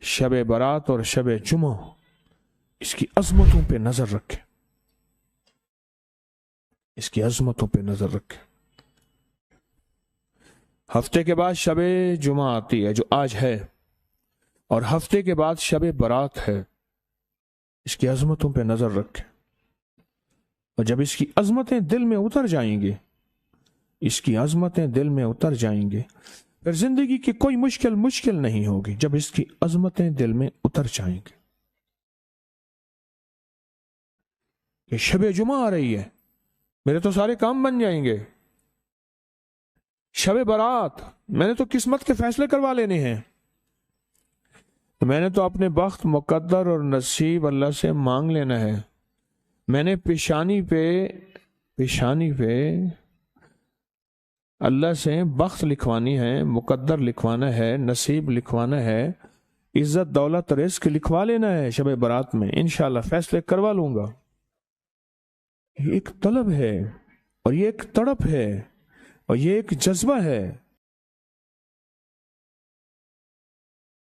شب برات اور شب جمعہ اس کی عظمتوں پہ نظر رکھیں، اس کی عظمتوں پہ نظر رکھیں۔ ہفتے کے بعد شب جمعہ آتی ہے جو آج ہے، اور ہفتے کے بعد شب برات ہے، اس کی عظمتوں پہ نظر رکھیں۔ اور جب اس کی عظمتیں دل میں اتر جائیں گے، اس کی عظمتیں دل میں اتر جائیں گے، پھر زندگی کی کوئی مشکل نہیں ہوگی جب اس کی عظمتیں دل میں اتر جائیں گے۔ کہ شب جمعہ آ رہی ہے، میرے تو سارے کام بن جائیں گے۔ شب برات، میں نے تو قسمت کے فیصلے کروا لینے ہیں، میں نے تو اپنے بخت مقدر اور نصیب اللہ سے مانگ لینا ہے۔ میں نے پیشانی پہ اللہ سے بخت لکھوانی ہے، مقدر لکھوانا ہے، نصیب لکھوانا ہے، عزت دولت رزق لکھوا لینا ہے۔ شب برات میں انشاءاللہ فیصلے کروا لوں گا۔ یہ ایک طلب ہے، اور یہ ایک تڑپ ہے، اور یہ ایک جذبہ ہے